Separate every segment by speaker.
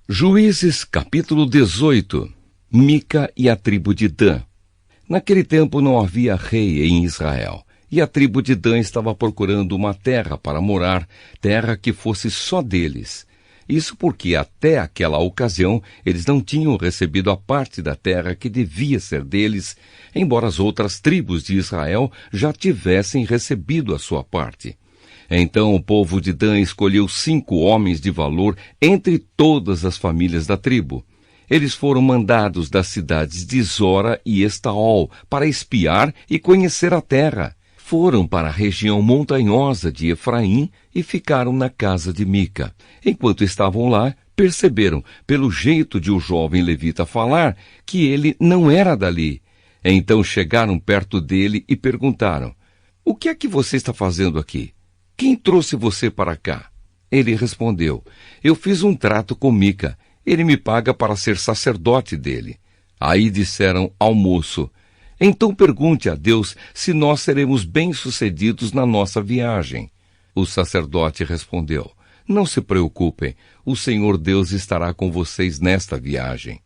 Speaker 1: Juízes capítulo 18. Mica e a tribo de Dan. Naquele tempo não havia rei em Israel, e a tribo de Dan estava procurando uma terra para morar, terra que fosse só deles. Isso porque até aquela ocasião eles não tinham recebido a parte da terra que devia ser deles, embora as outras tribos de Israel já tivessem recebido a sua parte. Então o povo de Dan escolheu 5 homens de valor entre todas as famílias da tribo. Eles foram mandados das cidades de Zora e Estaol para espiar e conhecer a terra. Foram para a região montanhosa de Efraim e ficaram na casa de Mica. Enquanto estavam lá, perceberam, pelo jeito de o jovem levita falar, que ele não era dali. Então chegaram perto dele e perguntaram: "O que é que você está fazendo aqui? Quem trouxe você para cá?" Ele respondeu: "Eu fiz um trato com Mica. Ele me paga para ser sacerdote dele." Aí disseram ao moço: "Então pergunte a Deus se nós seremos bem-sucedidos na nossa viagem." O sacerdote respondeu: "Não se preocupem, o Senhor Deus estará com vocês nesta viagem."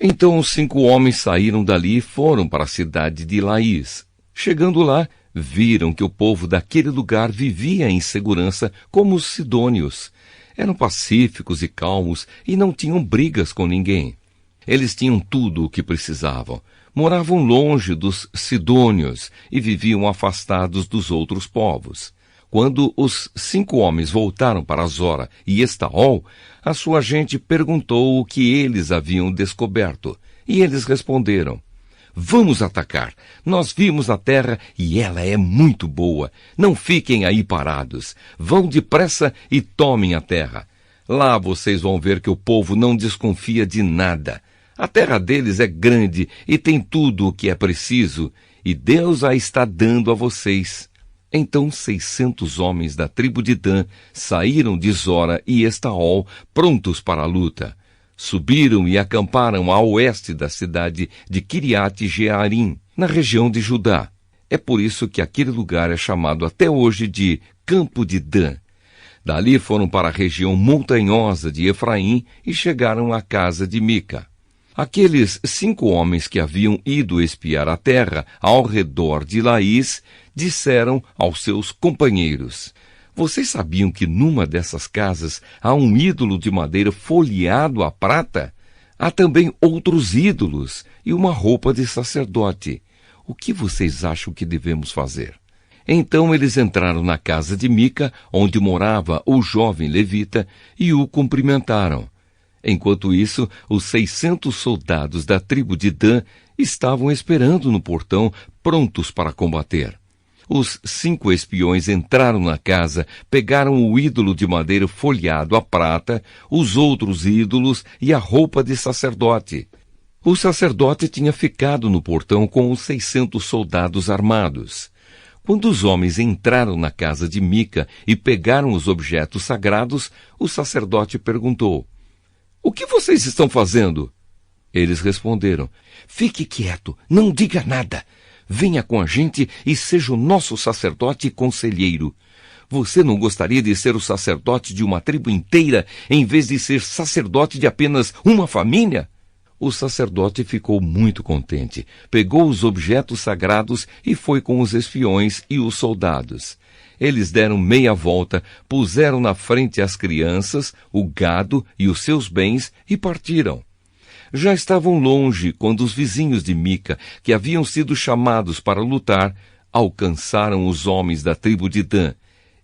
Speaker 1: Então os 5 homens saíram dali e foram para a cidade de Laís. Chegando lá, viram que o povo daquele lugar vivia em segurança como os sidônios. Eram pacíficos e calmos e não tinham brigas com ninguém. Eles tinham tudo o que precisavam. Moravam longe dos sidônios e viviam afastados dos outros povos. Quando os 5 homens voltaram para Zora e Estaol, a sua gente perguntou o que eles haviam descoberto. E eles responderam: "Vamos atacar. Nós vimos a terra e ela é muito boa. Não fiquem aí parados. Vão depressa e tomem a terra. Lá vocês vão ver que o povo não desconfia de nada. A terra deles é grande e tem tudo o que é preciso, e Deus a está dando a vocês." Então 600 homens da tribo de Dan saíram de Zora e Estaol prontos para a luta. Subiram e acamparam a oeste da cidade de Quiriate-Jearim, na região de Judá. É por isso que aquele lugar é chamado até hoje de Campo de Dan. Dali foram para a região montanhosa de Efraim e chegaram à casa de Mica. Aqueles 5 homens que haviam ido espiar a terra ao redor de Laís disseram aos seus companheiros: "Vocês sabiam que numa dessas casas há um ídolo de madeira folheado à prata? Há também outros ídolos e uma roupa de sacerdote. O que vocês acham que devemos fazer?" Então eles entraram na casa de Mica, onde morava o jovem levita, e o cumprimentaram. Enquanto isso, os 600 soldados da tribo de Dan estavam esperando no portão, prontos para combater. Os 5 espiões entraram na casa, pegaram o ídolo de madeira folheado à prata, os outros ídolos e a roupa de sacerdote. O sacerdote tinha ficado no portão com os 600 soldados armados. Quando os homens entraram na casa de Mica e pegaram os objetos sagrados, o sacerdote perguntou: "O que vocês estão fazendo?" Eles responderam: "Fique quieto, não diga nada. Venha com a gente e seja o nosso sacerdote e conselheiro. Você não gostaria de ser o sacerdote de uma tribo inteira, em vez de ser sacerdote de apenas uma família?" O sacerdote ficou muito contente, pegou os objetos sagrados e foi com os espiões e os soldados. Eles deram meia volta, puseram na frente as crianças, o gado e os seus bens e partiram. Já estavam longe quando os vizinhos de Mica, que haviam sido chamados para lutar, alcançaram os homens da tribo de Dan.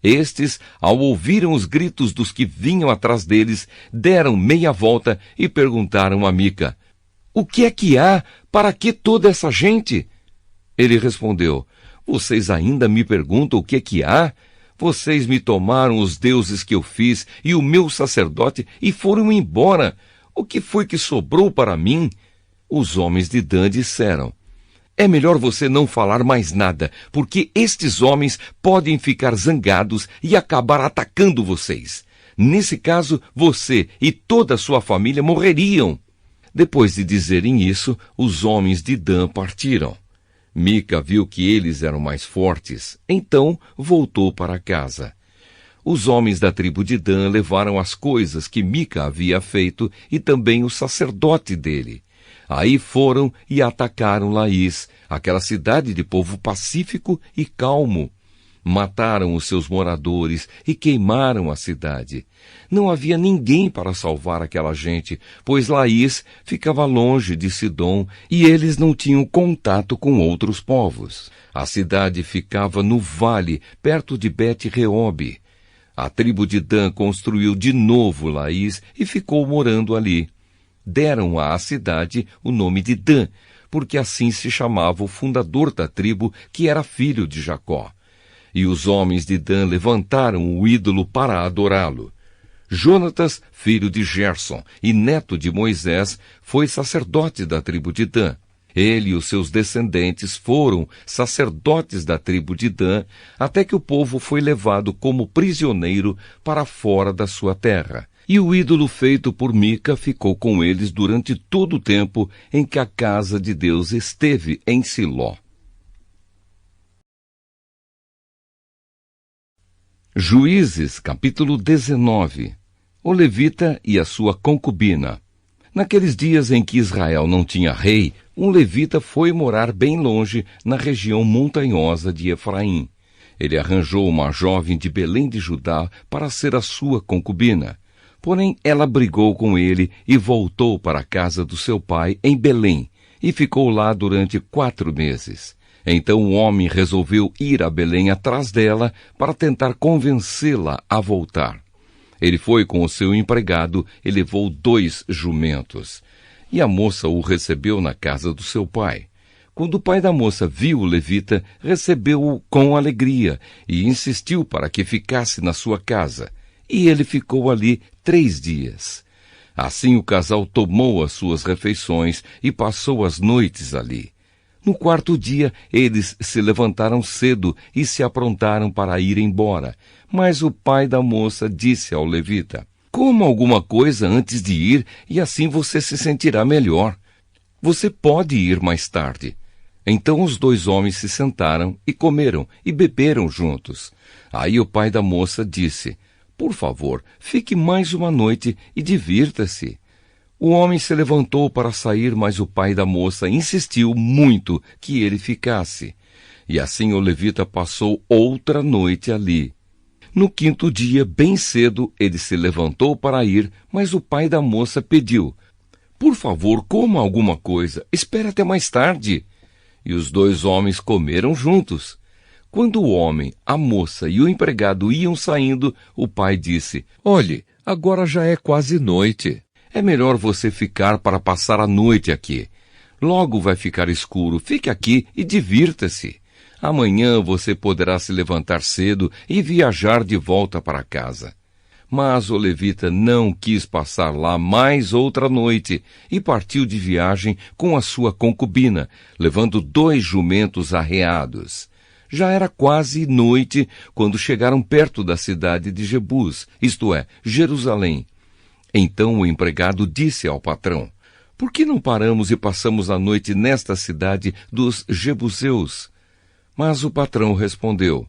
Speaker 1: Estes, ao ouvirem os gritos dos que vinham atrás deles, deram meia volta e perguntaram a Mica: "O que é que há? Para que toda essa gente?" Ele respondeu: "Vocês ainda me perguntam o que é que há? Vocês me tomaram os deuses que eu fiz e o meu sacerdote e foram embora. O que foi que sobrou para mim?" Os homens de Dan disseram: "É melhor você não falar mais nada, porque estes homens podem ficar zangados e acabar atacando vocês. Nesse caso, você e toda a sua família morreriam." Depois de dizerem isso, os homens de Dan partiram. Mica viu que eles eram mais fortes, então voltou para casa. os homens da tribo de Dan levaram as coisas que Mica havia feito e também o sacerdote dele. Aí foram e atacaram Laís, aquela cidade de povo pacífico e calmo. Mataram os seus moradores e queimaram a cidade. Não havia ninguém para salvar aquela gente, pois Laís ficava longe de Sidom e eles não tinham contato com outros povos. A cidade ficava no vale, perto de Bet-Reobe. A tribo de Dan construiu de novo Laís e ficou morando ali. Deram à cidade o nome de Dan, porque assim se chamava o fundador da tribo, que era filho de Jacó. E os homens de Dan levantaram o ídolo para adorá-lo. Jonatas, filho de Gerson e neto de Moisés, foi sacerdote da tribo de Dan. Ele e os seus descendentes foram sacerdotes da tribo de Dan, até que o povo foi levado como prisioneiro para fora da sua terra. E o ídolo feito por Mica ficou com eles durante todo o tempo em que a casa de Deus esteve em Siló. Juízes, capítulo 19. O levita e a sua concubina. Naqueles dias em que Israel não tinha rei, um levita foi morar bem longe, na região montanhosa de Efraim. Ele arranjou uma jovem de Belém de Judá para ser a sua concubina. Porém, ela brigou com ele e voltou para a casa do seu pai em Belém, e ficou lá durante 4 meses. Então o homem resolveu ir a Belém atrás dela para tentar convencê-la a voltar. Ele foi com o seu empregado e levou 2 jumentos. E a moça o recebeu na casa do seu pai. Quando o pai da moça viu o levita, recebeu-o com alegria e insistiu para que ficasse na sua casa. E ele ficou ali 3 dias. Assim o casal tomou as suas refeições e passou as noites ali. No 4º dia, eles se levantaram cedo e se aprontaram para ir embora. Mas o pai da moça disse ao levita: coma alguma coisa antes de ir e assim você se sentirá melhor. Você pode ir mais tarde. Então os 2 homens se sentaram e comeram e beberam juntos. Aí o pai da moça disse: por favor, fique mais uma noite e divirta-se. O homem se levantou para sair, mas o pai da moça insistiu muito que ele ficasse. E assim o levita passou outra noite ali. No 5º dia, bem cedo, ele se levantou para ir, mas o pai da moça pediu: por favor, coma alguma coisa, espere até mais tarde. E os 2 homens comeram juntos. Quando o homem, a moça e o empregado iam saindo, o pai disse: olhe, agora já é quase noite. É melhor você ficar para passar a noite aqui. Logo vai ficar escuro. Fique aqui e divirta-se. Amanhã você poderá se levantar cedo e viajar de volta para casa. Mas o levita não quis passar lá mais outra noite e partiu de viagem com a sua concubina, levando 2 jumentos arreados. Já era quase noite quando chegaram perto da cidade de Jebus, isto é, Jerusalém. Então o empregado disse ao patrão: por que não paramos e passamos a noite nesta cidade dos Jebuseus? Mas o patrão respondeu: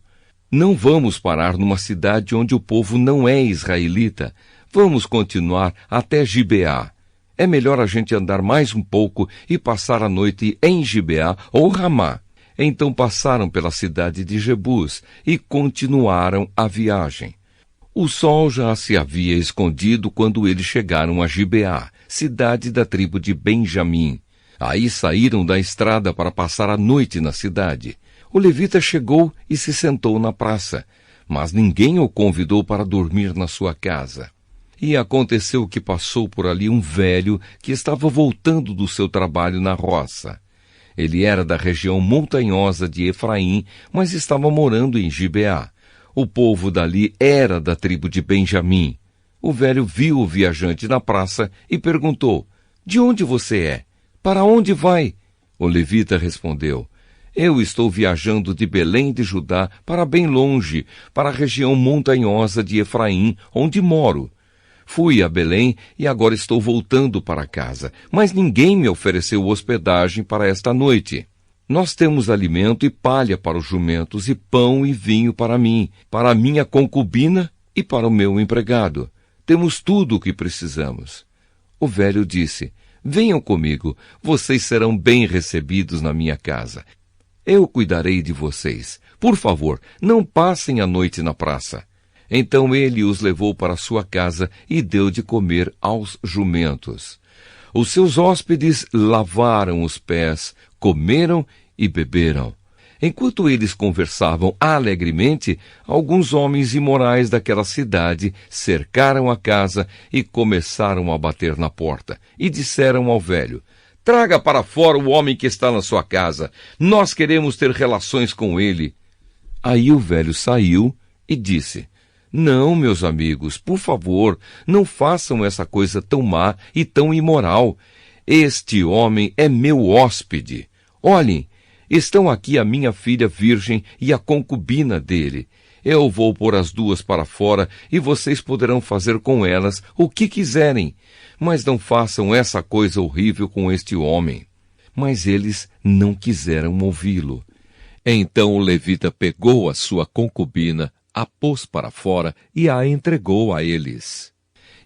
Speaker 1: não vamos parar numa cidade onde o povo não é israelita. Vamos continuar até Gibeá. É melhor a gente andar mais um pouco e passar a noite em Gibeá ou Ramá. Então passaram pela cidade de Jebus e continuaram a viagem. O sol já se havia escondido quando eles chegaram a Gibeá, cidade da tribo de Benjamim. Aí saíram da estrada para passar a noite na cidade. O levita chegou e se sentou na praça, mas ninguém o convidou para dormir na sua casa. E aconteceu que passou por ali um velho que estava voltando do seu trabalho na roça. Ele era da região montanhosa de Efraim, mas estava morando em Gibeá. O povo dali era da tribo de Benjamim. O velho viu o viajante na praça e perguntou: de onde você é? Para onde vai? O levita respondeu: eu estou viajando de Belém de Judá para bem longe, para a região montanhosa de Efraim, onde moro. Fui a Belém e agora estou voltando para casa, mas ninguém me ofereceu hospedagem para esta noite. Nós temos alimento e palha para os jumentos, e pão e vinho para mim, para a minha concubina e para o meu empregado. Temos tudo o que precisamos. O velho disse: venham comigo, vocês serão bem recebidos na minha casa. Eu cuidarei de vocês. Por favor, não passem a noite na praça. Então ele os levou para sua casa e deu de comer aos jumentos. Os seus hóspedes lavaram os pés, comeram e beberam. Enquanto eles conversavam alegremente, alguns homens imorais daquela cidade cercaram a casa e começaram a bater na porta. E disseram ao velho: traga para fora o homem que está na sua casa. Nós queremos ter relações com ele. Aí o velho saiu e disse: não, meus amigos, por favor, não façam essa coisa tão má e tão imoral. Este homem é meu hóspede. Olhem, estão aqui a minha filha virgem e a concubina dele. Eu vou pôr as duas para fora e vocês poderão fazer com elas o que quiserem. Mas não façam essa coisa horrível com este homem. Mas eles não quiseram ouvi-lo. Então o levita pegou a sua concubina, a pôs para fora e a entregou a eles.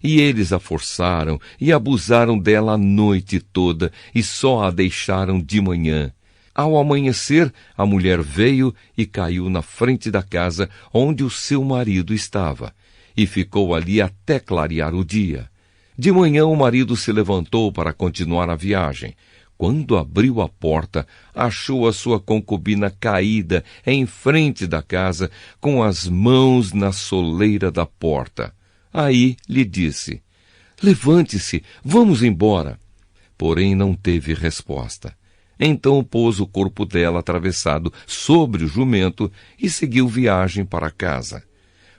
Speaker 1: E eles a forçaram e abusaram dela a noite toda e só a deixaram de manhã. Ao amanhecer, a mulher veio e caiu na frente da casa onde o seu marido estava, e ficou ali até clarear o dia. De manhã o marido se levantou para continuar a viagem. Quando abriu a porta, achou a sua concubina caída em frente da casa, com as mãos na soleira da porta. Aí lhe disse: levante-se, vamos embora. Porém não teve resposta. Então pôs o corpo dela atravessado sobre o jumento e seguiu viagem para casa.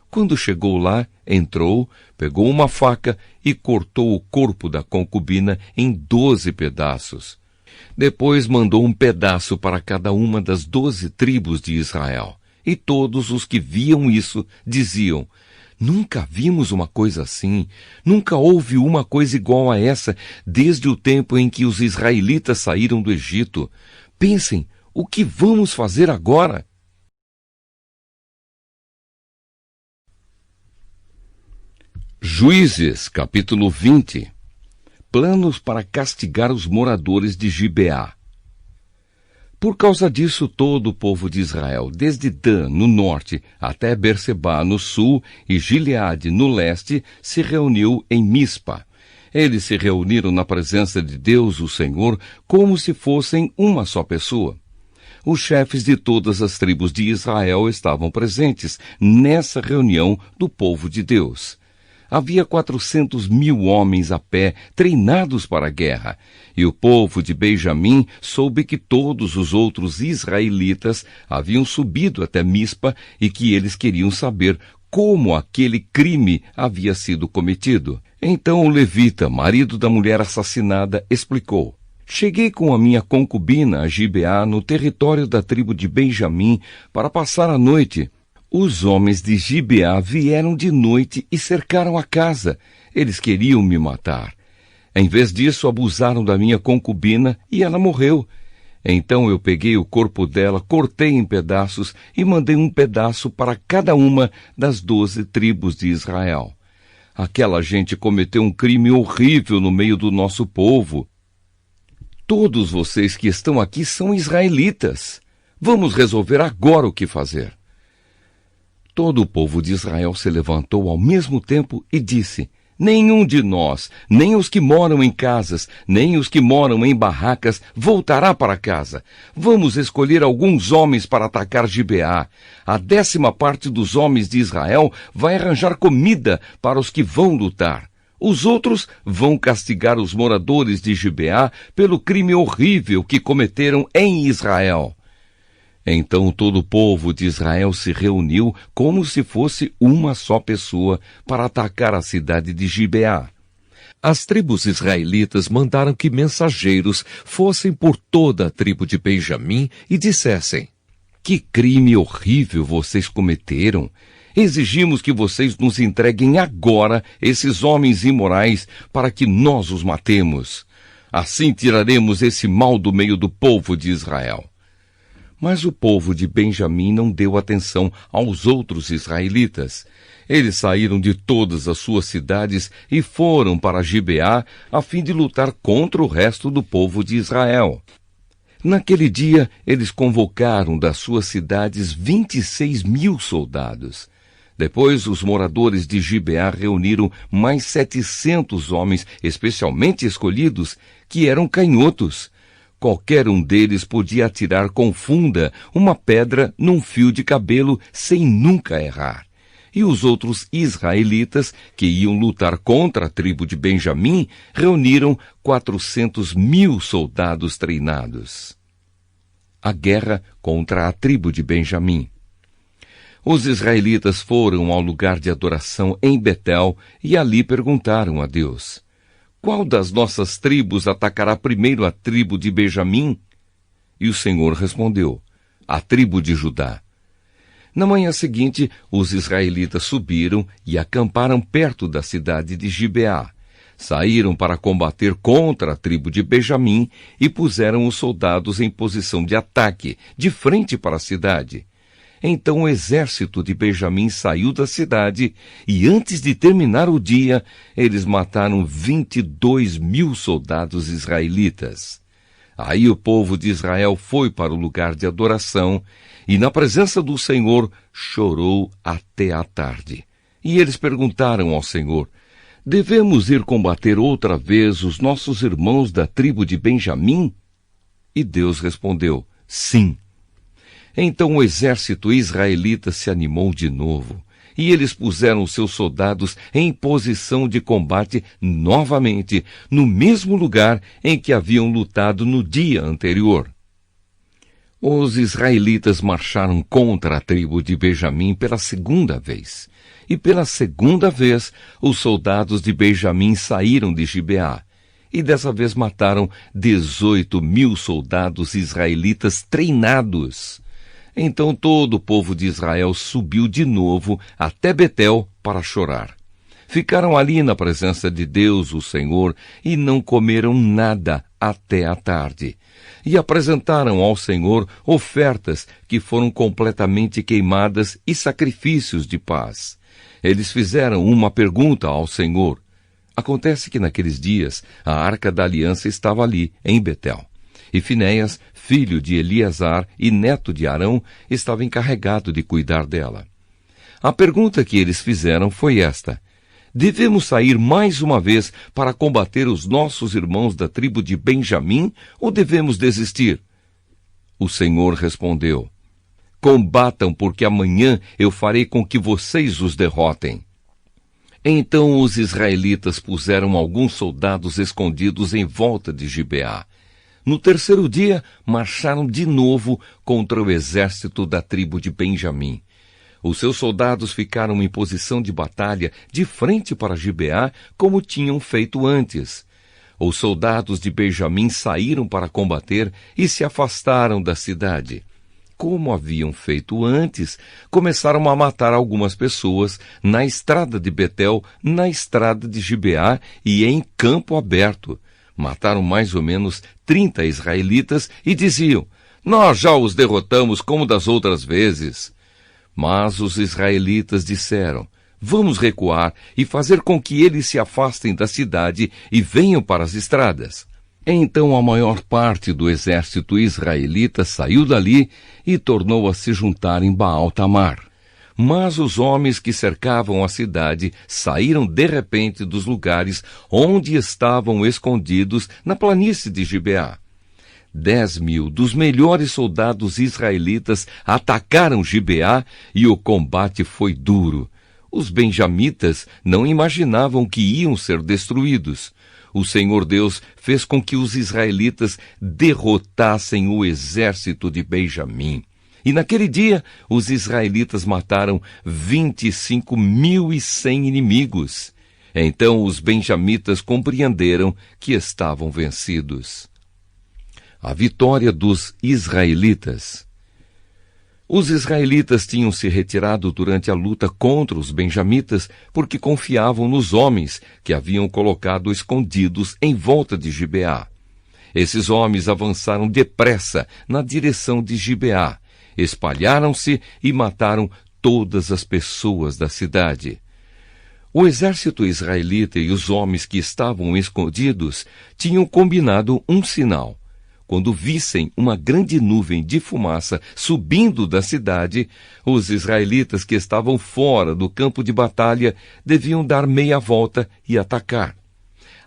Speaker 1: Quando chegou lá, entrou, pegou uma faca e cortou o corpo da concubina em 12 pedaços. Depois mandou um pedaço para cada uma das 12 tribos de Israel. E todos os que viam isso diziam: nunca vimos uma coisa assim, nunca houve uma coisa igual a essa desde o tempo em que os israelitas saíram do Egito. Pensem, o que vamos fazer agora? Juízes, capítulo 20. Planos para castigar os moradores de Gibeá. Por causa disso, todo o povo de Israel, desde Dan, no norte, até Berseba, no sul, e Gileade, no leste, se reuniu em Mispa. Eles se reuniram na presença de Deus, o Senhor, como se fossem uma só pessoa. Os chefes de todas as tribos de Israel estavam presentes nessa reunião do povo de Deus. Havia 400.000 homens a pé, treinados para a guerra, e o povo de Benjamim soube que todos os outros israelitas haviam subido até Mispa e que eles queriam saber como aquele crime havia sido cometido. Então o levita, marido da mulher assassinada, explicou: cheguei com a minha concubina a Gibeá, no território da tribo de Benjamim, para passar a noite. Os homens de Gibeá vieram de noite e cercaram a casa. Eles queriam me matar. Em vez disso, abusaram da minha concubina e ela morreu. Então eu peguei o corpo dela, cortei em pedaços e mandei um pedaço para cada uma das 12 tribos de Israel. Aquela gente cometeu um crime horrível no meio do nosso povo. Todos vocês que estão aqui são israelitas. Vamos resolver agora o que fazer. Todo o povo de Israel se levantou ao mesmo tempo e disse: nenhum de nós, nem os que moram em casas, nem os que moram em barracas, voltará para casa. Vamos escolher alguns homens para atacar Gibeá. A 10ª parte dos homens de Israel vai arranjar comida para os que vão lutar. Os outros vão castigar os moradores de Gibeá pelo crime horrível que cometeram em Israel. Então todo o povo de Israel se reuniu como se fosse uma só pessoa para atacar a cidade de Gibeá. As tribos israelitas mandaram que mensageiros fossem por toda a tribo de Benjamim e dissessem: que crime horrível vocês cometeram! Exigimos que vocês nos entreguem agora esses homens imorais para que nós os matemos. Assim tiraremos esse mal do meio do povo de Israel. Mas o povo de Benjamim não deu atenção aos outros israelitas. Eles saíram de todas as suas cidades e foram para Gibeá a fim de lutar contra o resto do povo de Israel. Naquele dia, eles convocaram das suas cidades 26.000 soldados. Depois, os moradores de Gibeá reuniram mais 700 homens especialmente escolhidos, que eram canhotos. Qualquer um deles podia atirar com funda uma pedra num fio de cabelo sem nunca errar. E os outros israelitas, que iam lutar contra a tribo de Benjamim, reuniram 400.000 soldados treinados. A guerra contra a tribo de Benjamim. Os israelitas foram ao lugar de adoração em Betel e ali perguntaram a Deus: qual das nossas tribos atacará primeiro a tribo de Benjamim? E o Senhor respondeu: a tribo de Judá. Na manhã seguinte, os israelitas subiram e acamparam perto da cidade de Gibeá. Saíram para combater contra a tribo de Benjamim e puseram os soldados em posição de ataque, de frente para a cidade. Então o exército de Benjamim saiu da cidade e, antes de terminar o dia, eles mataram 22.000 soldados israelitas. Aí o povo de Israel foi para o lugar de adoração e, na presença do Senhor, chorou até a tarde. E eles perguntaram ao Senhor: devemos ir combater outra vez os nossos irmãos da tribo de Benjamim? E Deus respondeu: sim. Então o exército israelita se animou de novo, e eles puseram seus soldados em posição de combate novamente, no mesmo lugar em que haviam lutado no dia anterior. Os israelitas marcharam contra a tribo de Benjamim pela segunda vez. E pela segunda vez, os soldados de Benjamim saíram de Gibeá. E dessa vez mataram 18.000 soldados israelitas treinados. Então todo o povo de Israel subiu de novo até Betel para chorar. Ficaram ali na presença de Deus, o Senhor, e não comeram nada até a tarde. E apresentaram ao Senhor ofertas que foram completamente queimadas e sacrifícios de paz. Eles fizeram uma pergunta ao Senhor. Acontece que naqueles dias a Arca da Aliança estava ali, em Betel. E Finéias, filho de Eleazar e neto de Arão, estava encarregado de cuidar dela. A pergunta que eles fizeram foi esta: devemos sair mais uma vez para combater os nossos irmãos da tribo de Benjamim ou devemos desistir? O Senhor respondeu: combatam, porque amanhã eu farei com que vocês os derrotem. Então os israelitas puseram alguns soldados escondidos em volta de Gibeá. No terceiro dia, marcharam de novo contra o exército da tribo de Benjamim. Os seus soldados ficaram em posição de batalha de frente para Gibeá, como tinham feito antes. Os soldados de Benjamim saíram para combater e se afastaram da cidade. Como haviam feito antes, começaram a matar algumas pessoas na estrada de Betel, na estrada de Gibeá e em campo aberto. Mataram mais ou menos 30 israelitas e diziam: nós já os derrotamos como das outras vezes. Mas os israelitas disseram: vamos recuar e fazer com que eles se afastem da cidade e venham para as estradas. Então a maior parte do exército israelita saiu dali e tornou a se juntar em Baal-Tamar. Mas os homens que cercavam a cidade saíram de repente dos lugares onde estavam escondidos na planície de Gibeá. 10.000 dos melhores soldados israelitas atacaram Gibeá e o combate foi duro. Os benjamitas não imaginavam que iam ser destruídos. O Senhor Deus fez com que os israelitas derrotassem o exército de Benjamim. E naquele dia, os israelitas mataram 25.100 inimigos. Então os benjamitas compreenderam que estavam vencidos. A vitória dos israelitas. Os israelitas tinham se retirado durante a luta contra os benjamitas porque confiavam nos homens que haviam colocado escondidos em volta de Gibeá. Esses homens avançaram depressa na direção de Gibeá. Espalharam-se e mataram todas as pessoas da cidade. O exército israelita e os homens que estavam escondidos tinham combinado um sinal. Quando vissem uma grande nuvem de fumaça subindo da cidade, os israelitas que estavam fora do campo de batalha deviam dar meia volta e atacar.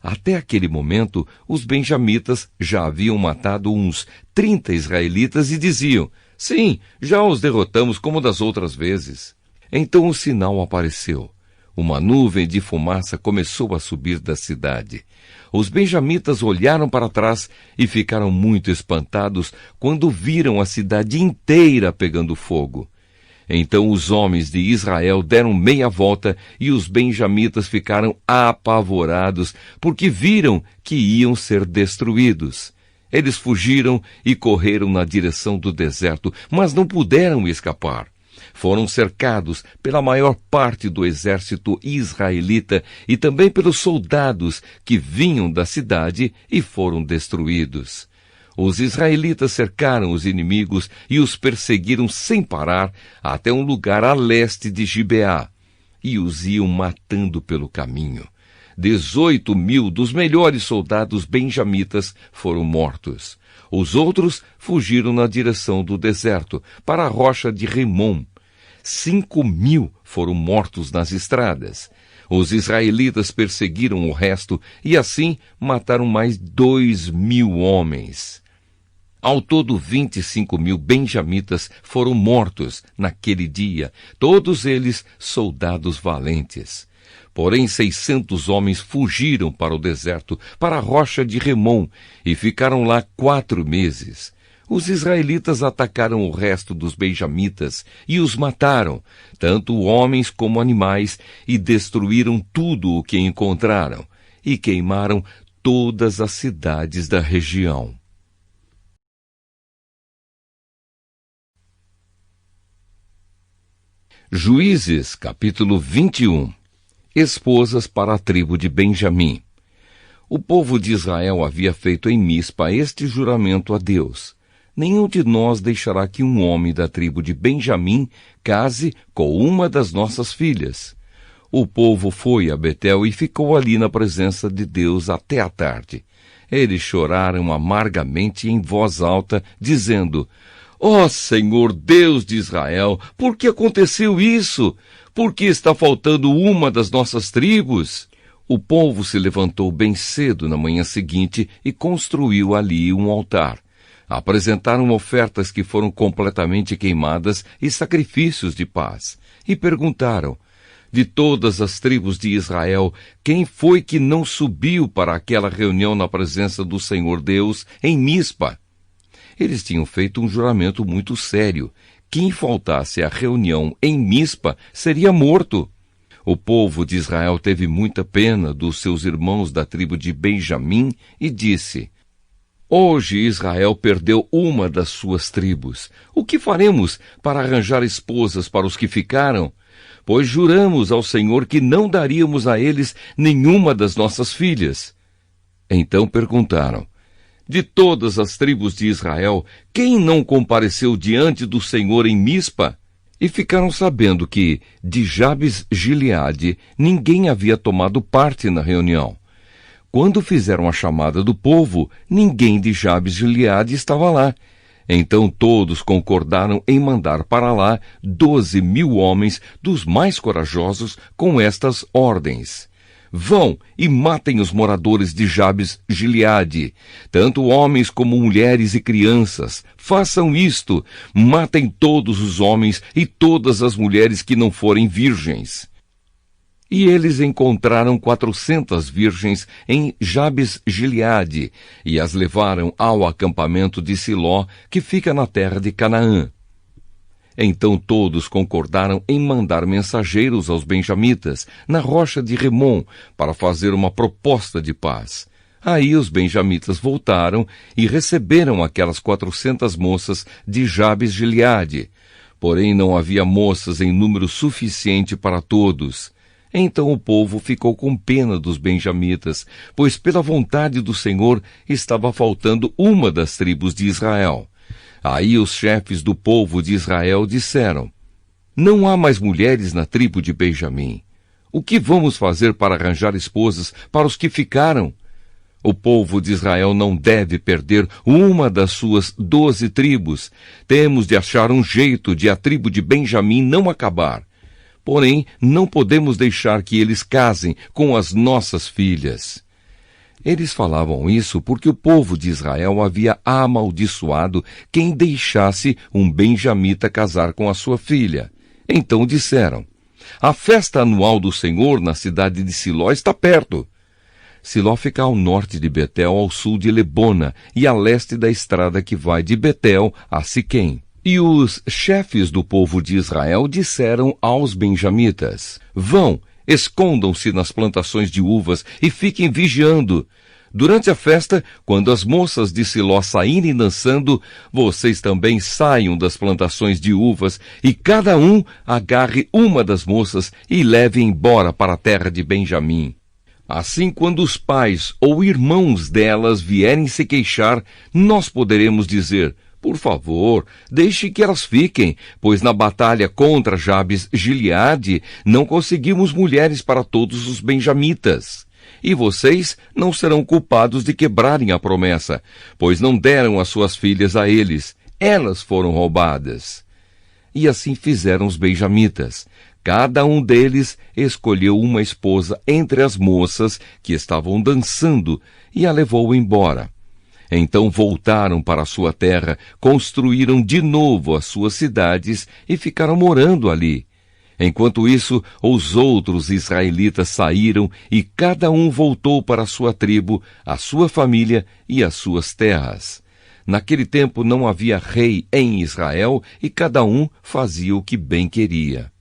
Speaker 1: Até aquele momento, os benjamitas já haviam matado uns 30 israelitas e diziam: sim, já os derrotamos como das outras vezes. Então o sinal apareceu. Uma nuvem de fumaça começou a subir da cidade. Os benjamitas olharam para trás e ficaram muito espantados quando viram a cidade inteira pegando fogo. Então os homens de Israel deram meia volta e os benjamitas ficaram apavorados, porque viram que iam ser destruídos. Eles fugiram e correram na direção do deserto, mas não puderam escapar. Foram cercados pela maior parte do exército israelita e também pelos soldados que vinham da cidade e foram destruídos. Os israelitas cercaram os inimigos e os perseguiram sem parar até um lugar a leste de Gibeá, e os iam matando pelo caminho. 18.000 dos melhores soldados benjamitas foram mortos. Os outros fugiram na direção do deserto, para a rocha de Rimom. 5.000 foram mortos nas estradas. Os israelitas perseguiram o resto e assim mataram mais 2.000 homens. Ao todo, 25.000 benjamitas foram mortos naquele dia, todos eles soldados valentes. Porém, 600 homens fugiram para o deserto, para a rocha de Rimom, e ficaram lá 4 meses. Os israelitas atacaram o resto dos benjamitas e os mataram, tanto homens como animais, e destruíram tudo o que encontraram, e queimaram todas as cidades da região. Juízes, capítulo 21. Esposas para a tribo de Benjamim. O povo de Israel havia feito em Mispa este juramento a Deus: nenhum de nós deixará que um homem da tribo de Benjamim case com uma das nossas filhas. O povo foi a Betel e ficou ali na presença de Deus até a tarde. Eles choraram amargamente em voz alta, dizendo: ó Senhor Deus de Israel, por que aconteceu isso? Por que está faltando uma das nossas tribos? O povo se levantou bem cedo na manhã seguinte e construiu ali um altar. Apresentaram ofertas que foram completamente queimadas e sacrifícios de paz. E perguntaram: de todas as tribos de Israel, quem foi que não subiu para aquela reunião na presença do Senhor Deus em Mispa? Eles tinham feito um juramento muito sério. Quem faltasse à reunião em Mispa seria morto. O povo de Israel teve muita pena dos seus irmãos da tribo de Benjamim e disse: hoje Israel perdeu uma das suas tribos. O que faremos para arranjar esposas para os que ficaram? Pois juramos ao Senhor que não daríamos a eles nenhuma das nossas filhas. Então perguntaram: de todas as tribos de Israel, quem não compareceu diante do Senhor em Mispa? E ficaram sabendo que, de Jabes-Gileade, ninguém havia tomado parte na reunião. Quando fizeram a chamada do povo, ninguém de Jabes-Gileade estava lá. Então todos concordaram em mandar para lá 12.000 homens dos mais corajosos com estas ordens: vão e matem os moradores de Jabes-Gileade, tanto homens como mulheres e crianças. Façam isto, matem todos os homens e todas as mulheres que não forem virgens. E eles encontraram 400 virgens em Jabes-Gileade e as levaram ao acampamento de Siló, que fica na terra de Canaã. Então todos concordaram em mandar mensageiros aos benjamitas, na rocha de Rimom, para fazer uma proposta de paz. Aí os benjamitas voltaram e receberam aquelas 400 moças de Jabes-Gileade. Porém não havia moças em número suficiente para todos. Então o povo ficou com pena dos benjamitas, pois pela vontade do Senhor estava faltando uma das tribos de Israel. Aí os chefes do povo de Israel disseram: Não há mais mulheres na tribo de Benjamim. O que vamos fazer para arranjar esposas para os que ficaram? O povo de Israel não deve perder uma das suas 12 tribos. Temos de achar um jeito de a tribo de Benjamim não acabar. Porém, não podemos deixar que eles casem com as nossas filhas. Eles falavam isso porque o povo de Israel havia amaldiçoado quem deixasse um benjamita casar com a sua filha. Então disseram: a festa anual do Senhor na cidade de Siló está perto. Siló fica ao norte de Betel, ao sul de Lebona e a leste da estrada que vai de Betel a Siquém. E os chefes do povo de Israel disseram aos benjamitas: vão, escondam-se nas plantações de uvas e fiquem vigiando. Durante a festa, quando as moças de Siló saírem dançando, vocês também saiam das plantações de uvas e cada um agarre uma das moças e leve embora para a terra de Benjamim. Assim, quando os pais ou irmãos delas vierem se queixar, nós poderemos dizer: por favor, deixe que elas fiquem, pois na batalha contra Jabes-Gileade não conseguimos mulheres para todos os benjamitas. E vocês não serão culpados de quebrarem a promessa, pois não deram as suas filhas a eles, elas foram roubadas. E assim fizeram os benjamitas. Cada um deles escolheu uma esposa entre as moças que estavam dançando e a levou embora. Então voltaram para a sua terra, construíram de novo as suas cidades e ficaram morando ali. Enquanto isso, os outros israelitas saíram e cada um voltou para a sua tribo, a sua família e as suas terras. Naquele tempo não havia rei em Israel e cada um fazia o que bem queria.